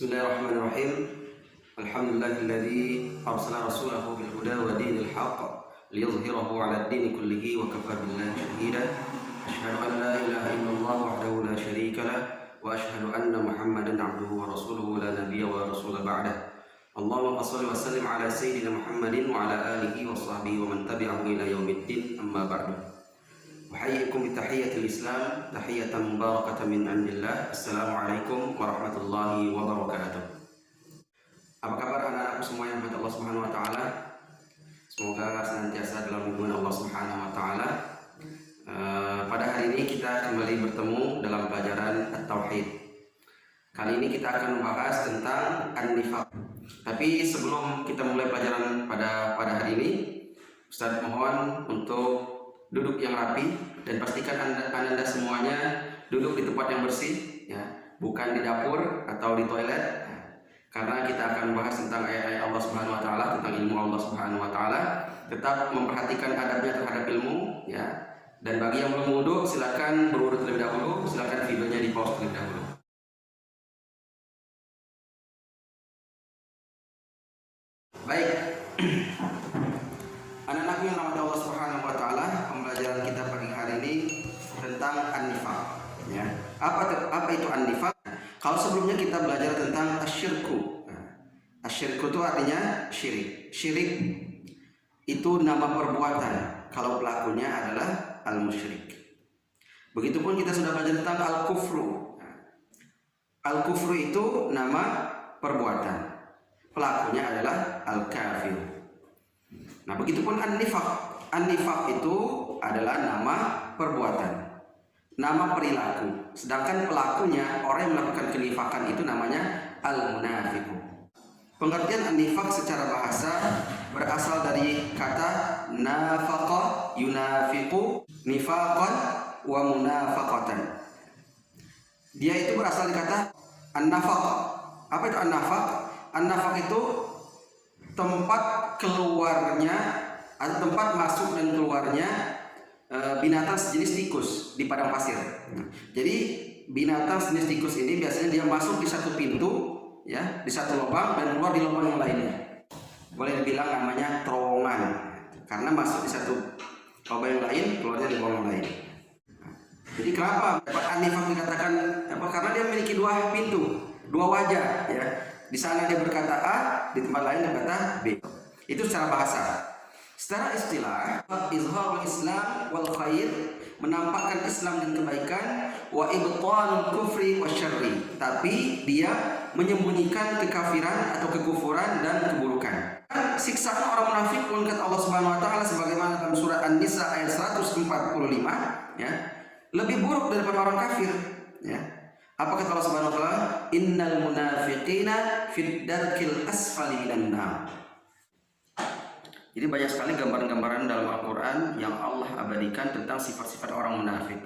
Bismillahirrahmanirrahim. Alhamdulillahilladzi arsala rasulahu bil huda wa dinil haqq liyudhhirahu 'ala ad-din kullihi wa kafa billahi shahida. Asyhadu an la ilaha illallah wahdahu la syarika lah wa asyhadu anna Muhammadan 'abduhu wa rasuluhu la nabiyya wa rasula ba'dah. Allahumma shalli wa sallim 'ala sayyidina Muhammadin wa 'ala alihi wa sahbihi wa man tabi'ahum ila yaumiddin, amma ba'du. Uhayyikum bi tahiyyatil Islam, tahiyatan mubarakatan min 'indillah. Assalamualaikum warahmatullahi wabarakatuh. Apa kabar anak-anakku semua yang dirahmati Allah Subhanahu wa taala? Semoga senantiasa dalam lindungan Allah Subhanahu wa taala. Pada hari ini kita kembali bertemu dalam pelajaran At-Tauhid. Kali ini kita akan membahas tentang An-Nifaq. Tapi sebelum kita mulai pelajaran pada hari ini, Ustaz mohon untuk duduk yang rapi dan pastikan anda semuanya duduk di tempat yang bersih, ya, bukan di dapur atau di toilet, karena kita akan membahas tentang ayat-ayat Allah Subhanahu wa taala, tentang ilmu Allah Subhanahu wa taala. Tetap memperhatikan adabnya terhadap ilmu, ya. Dan bagi yang belum wudu, silakan berwudu terlebih dahulu, silakan videonya di pause terlebih dahulu. Baik. Anak-anakku yang dirahmati Allah Subhanahu wa taala, pembelajaran kita pagi hari ini tentang An-Nifaq, ya. Apa itu An-Nifaq? Kalau sebelumnya kita belajar tentang asyirku. Asyirku itu artinya syirik. Syirik itu nama perbuatan kalau pelakunya adalah al-musyrik. Begitupun kita sudah belajar tentang al-kufru. Al-kufru itu nama perbuatan, pelakunya adalah al-kafir. Nah, begitupun An-Nifaq. An-Nifaq itu adalah nama perbuatan, nama perilaku. Sedangkan pelakunya, orang yang melakukan kenifakan itu namanya al-munafiqun. Pengertian An-Nifaq secara bahasa berasal dari kata nafaqa yunafiqu nifaqan wa munafaqatan. Dia itu berasal dari kata an-nafaq. Apa itu an-nafaq? An-nafaq itu tempat keluarnya atau tempat masuk dan keluarnya binatang sejenis tikus di padang pasir. Jadi binatang sejenis tikus ini biasanya dia masuk di satu pintu, ya, di satu lubang dan keluar di lubang yang lainnya. Boleh dibilang namanya terowongan, karena masuk di satu lubang yang lain, keluarnya di lubang yang lain. Jadi kenapa An-Nifaq dikatakan? Karena dia memiliki dua pintu, dua wajah, ya. Di sana dia berkata A, di tempat lain dia berkata B. Itu secara bahasa. Secara istilah, izharul Islam wal khair, menampakkan Islam dan kebaikan, wa ibtanul kufri wasyarri, tapi dia menyembunyikan kekafiran atau kekufuran dan keburukan. Siksaan orang munafik menurut Allah Subhanahu wa taala sebagaimana dalam surat An-Nisa ayat 145, ya, lebih buruk daripada orang kafir, ya. Apa kata Allah Subhanahu wa taala? Innal munafiqina fid darkil asfali minan nar. Jadi banyak sekali gambaran-gambaran dalam Al-Qur'an yang Allah abadikan tentang sifat-sifat orang munafik.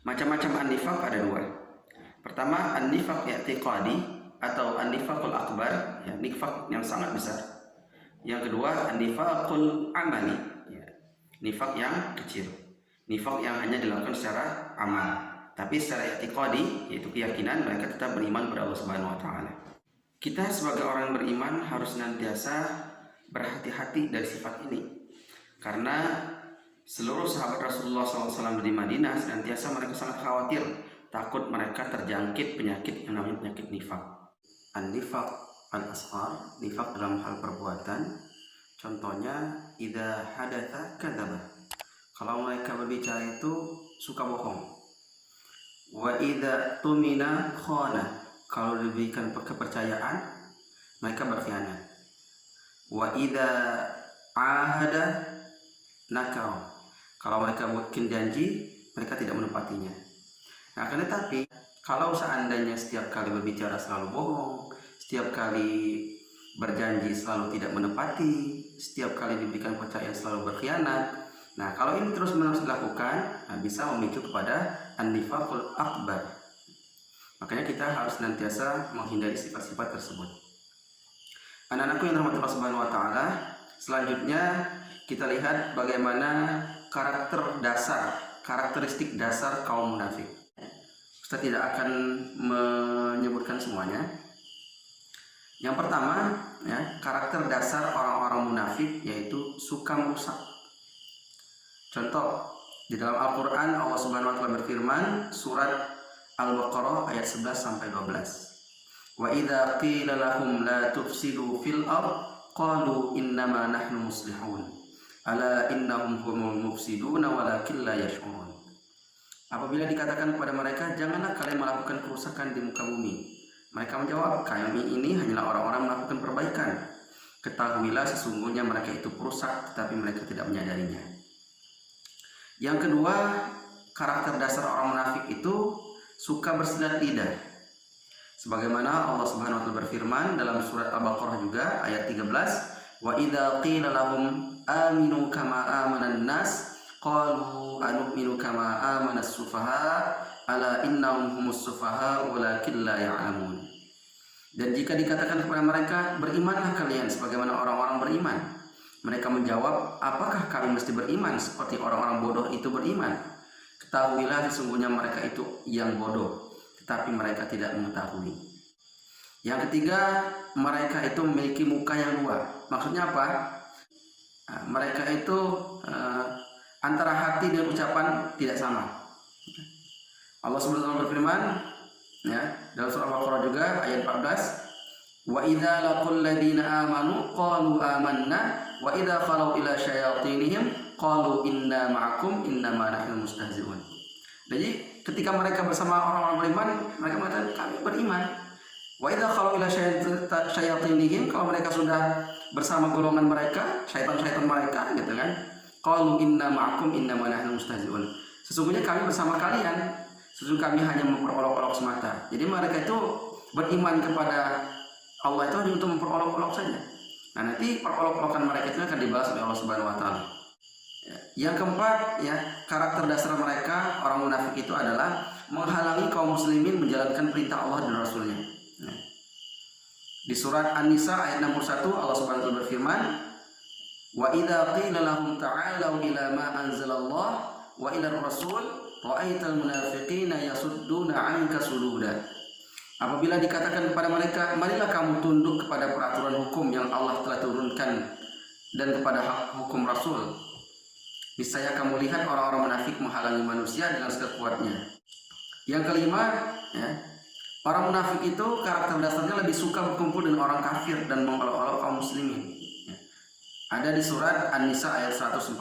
Macam-macam An-Nifaq ada dua. Pertama, An-Nifaq i'tiqadi atau An-Nifaqul akbar, ya, nifaq yang sangat besar. Yang kedua, An-Nifaqul amali, ya, nifaq yang kecil. Nifaq yang hanya dilakukan secara amal. Tapi secara i'tiqadi, yaitu keyakinan, mereka tetap beriman kepada Allah Subhanahu wa taala. Kita sebagai orang beriman harus senantiasa berhati-hati dari sifat ini. Karena seluruh sahabat Rasulullah SAW di Madinah senantiasa mereka sangat khawatir, takut mereka terjangkit penyakit yang namanya penyakit nifaq. An-nifaq al-asghar, nifaq dalam hal perbuatan. Contohnya, idza hadatsa kadzaba. Kalau mereka berbicara itu suka bohong. Wa idza tumina khana, kalau diberikan kepercayaan mereka berkhianat. Wa idza ahada nakau, kalau mereka bikin janji mereka tidak menepatinya. Nah, akan tetapi kalau seandainya setiap kali berbicara selalu bohong, setiap kali berjanji selalu tidak menepati, setiap kali diberikan kepercayaan selalu berkhianat, nah, kalau ini terus-menerus dilakukan, nah, bisa memicu kepada An-Nifaqul akbar. Makanya kita harus senantiasa menghindari sifat-sifat tersebut. Anak-anakku yang dirahmati Allah Subhanahu wa taala, selanjutnya kita lihat bagaimana karakteristik dasar kaum munafik. Ustaz tidak akan menyebutkan semuanya. Yang pertama, ya, karakter dasar orang-orang munafik yaitu suka merusak. Contoh, di dalam Al-Quran Allah Subhanahu wa Ta'ala berfirman, surat Al-Baqarah ayat 11 sampai 12. Wa idza qila lahum la tufsidu fil ard qalu innama nahnu muslihun ala innahum humul mufsiduna walakin la yash'urun. Apabila dikatakan kepada mereka, janganlah kalian melakukan kerusakan di muka bumi, mereka menjawab, kami ini hanyalah orang-orang melakukan perbaikan. Ketahuilah sesungguhnya mereka itu perusak tetapi mereka tidak menyadarinya. Yang kedua, karakter dasar orang munafik itu suka bersilat lidah. Sebagaimana Allah Subhanahu wa Ta'ala berfirman dalam surat Al-Baqarah juga ayat 13, wa idza qila lahum aminu kama amanan nas qalu anu'minu kama amanas sufaha ala innahum humus sufaha walakin la ya'lamun. Dan jika dikatakan kepada mereka, berimanlah kalian sebagaimana orang-orang beriman, mereka menjawab, apakah kami mesti beriman seperti orang-orang bodoh itu beriman? Ketahuilah sesungguhnya mereka itu yang bodoh, tapi mereka tidak mengetahui. Yang ketiga, mereka itu memiliki muka yang dua. Maksudnya apa? Mereka itu antara hati dan ucapan tidak sama. Allah Subhanahu wa Ta'ala berfirman, ya, dalam surah Al-Baqarah juga ayat 14, wa idza laqul ladina amanu qalu amanna wa idza khalu ila syayatinihim qalu inna ma'akum innama nahnu mustahzi'un. Jadi ketika mereka bersama orang-orang beriman, mereka mengatakan kami beriman. Wa idza khalu ila syayatinihim, kalau mereka sudah bersama golongan mereka, syaitan-syaitan mereka, gitu kan. Qalu inna ma'akum innama nahnu mustahzi'un. Sesungguhnya kami bersama kalian, sesungguhnya kami hanya memperolok-olok semata. Jadi mereka itu beriman kepada Allah itu hanya untuk memperolok-olok saja. Nah, nanti perolok-olokan mereka itu akan dibalas oleh Allah Subhanahu wa Ta'ala. Yang keempat, ya, karakter dasar mereka orang munafik itu adalah menghalangi kaum muslimin menjalankan perintah Allah dan Rasulnya. Di surat An-Nisa ayat 61 Allah Subhanahu wa Ta'ala berfirman, wa idza qila lahum ta'alu ila ma anzalallah wa ila ar-rasul ra'aital munafiqina yasudduna 'anka sududa. Apabila dikatakan kepada mereka, marilah kamu tunduk kepada peraturan hukum yang Allah telah turunkan dan kepada hukum Rasul, niscaya kamu lihat orang-orang munafik menghalangi manusia dengan sekuatnya. Yang kelima, ya, orang munafik itu karakter dasarnya lebih suka berkumpul dengan orang kafir dan mengolok-olok kaum muslimin. Ya. Ada di surat An-Nisa ayat 140.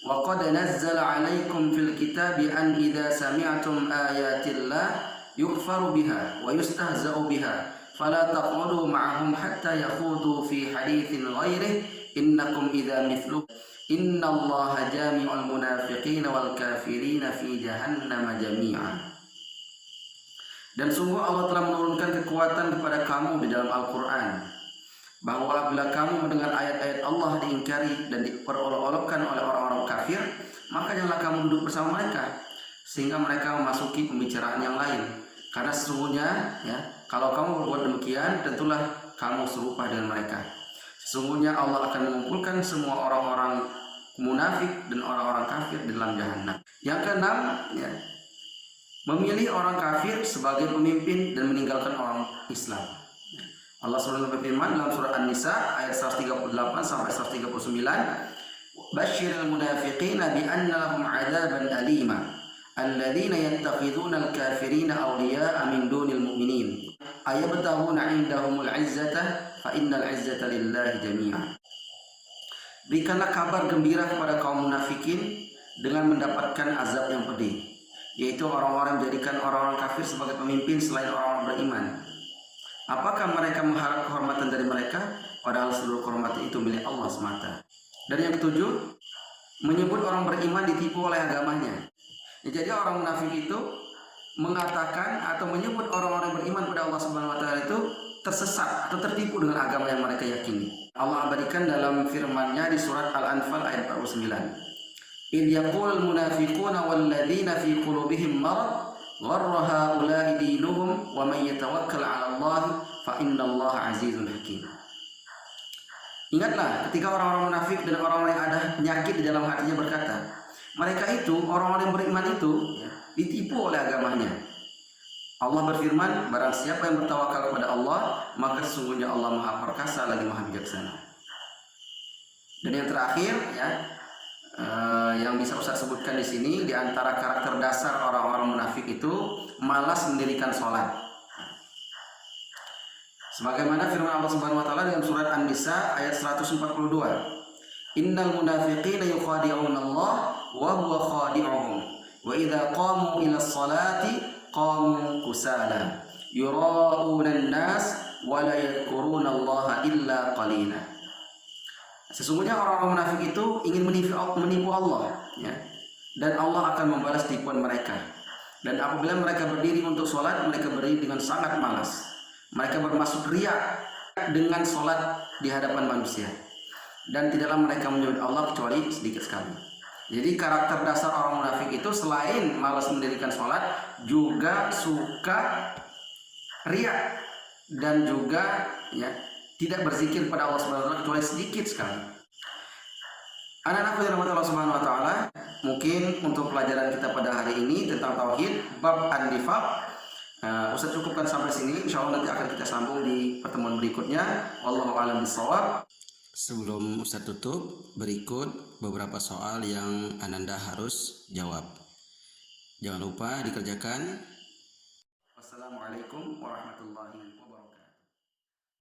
Wa qad nazzala 'alaikum fil kitabi an idza sami'tum ayatillah yukfaru biha wa yustahza'u biha fala taqudu ma'ahum hatta yakhudu fi haditsin ghairihi innakum idza mithlu innallaha jami'ul munafiqina wal kafirina fi jahannam jami'a. Dan sungguh Allah telah menurunkan kekuatan kepada kamu di dalam Al-Quran, bahwa apabila kamu mendengar ayat-ayat Allah diingkari dan diperolok-olokkan oleh orang-orang kafir, maka janganlah kamu duduk bersama mereka sehingga mereka memasuki pembicaraan yang lain. Karena sesungguhnya, ya, kalau kamu berbuat demikian, tentulah kamu serupa dengan mereka. Sesungguhnya Allah akan mengumpulkan semua orang-orang munafik dan orang-orang kafir di dalam jahanam. Yang keenam, ya, memilih orang kafir sebagai pemimpin dan meninggalkan orang Islam. Allah SWT berfirman dalam surah An-Nisa ayat 138 sampai 139, Basyiril munafiqina bi anna lahum 'adzaban alima alladzina yattakhidhuna al-kafirina awliya'a min dunil mu'minin ayabtaghuna 'indahumul 'izzata fa innal 'izzata lillahi jami'a. Berikanlah kabar gembira kepada kaum munafikin dengan mendapatkan azab yang pedih, yaitu orang-orang menjadikan orang-orang kafir sebagai pemimpin selain orang-orang beriman. Apakah mereka mengharap kehormatan dari mereka, padahal seluruh kehormatan itu milik Allah semata. Dan yang ketujuh, menyebut orang beriman ditipu oleh agamanya. Ya, jadi orang munafik itu mengatakan atau menyebut orang-orang beriman pada Allah Subhanahu wa Ta'ala itu tersesat atau tertipu dengan agama yang mereka yakini. Allah abadikan dalam firman-Nya di surat Al-Anfal ayat 49. Idh yaqulul munafiquna walladzina fi qulubihim marad gharra haula'i dinuhum wa man yatawakkal 'ala Allah fa innallaha 'azizun hakim. Ingatlah ketika orang-orang munafik dan orang-orang yang ada penyakit di dalam hatinya berkata, mereka itu, orang-orang yang beriman itu, ya, ditipu oleh agamanya. Allah berfirman, barang siapa yang bertawakal kepada Allah, maka sesungguhnya Allah Maha Perkasa lagi Maha Bijaksana. Dan yang terakhir ya, yang bisa Ustaz sebutkan di sini, di antara karakter dasar orang-orang munafik itu malas mendirikan sholat. Sebagaimana firman Allah Subhanahu wa taala dalam surat An-Nisa ayat 142. Innal munafiqina yukhadi'una Allah wa huwa khadi'uhum wa idza qamu ila sholati qamu kusala yura'una an-nas wa la yadhkuruna Allah illa qalila. Sesungguhnya orang-orang munafik itu ingin menipu Allah ya. Dan Allah akan membalas tipuan mereka. Dan apabila mereka berdiri untuk sholat, mereka berdiri dengan sangat malas. Mereka bermaksud riya dengan sholat di hadapan manusia. Dan tidaklah mereka menyebut Allah kecuali sedikit sekali. Jadi karakter dasar orang munafik itu selain malas mendirikan sholat, juga suka riya dan juga ya tidak berzikir pada Allah Subhanahu wa taala kecuali sedikit sekali. Anak-anakku yang dirahmati Allah Subhanahu wa taala, mungkin untuk pelajaran kita pada hari ini tentang tauhid bab an-nifaq, Ustaz cukupkan sampai sini. Insyaallah nanti akan kita sambung di pertemuan berikutnya. Wallahu a'lam bishawab. Sebelum Ustaz tutup, berikut beberapa soal yang Ananda harus jawab. Jangan lupa dikerjakan. Wassalamualaikum warahmatullahi wabarakatuh.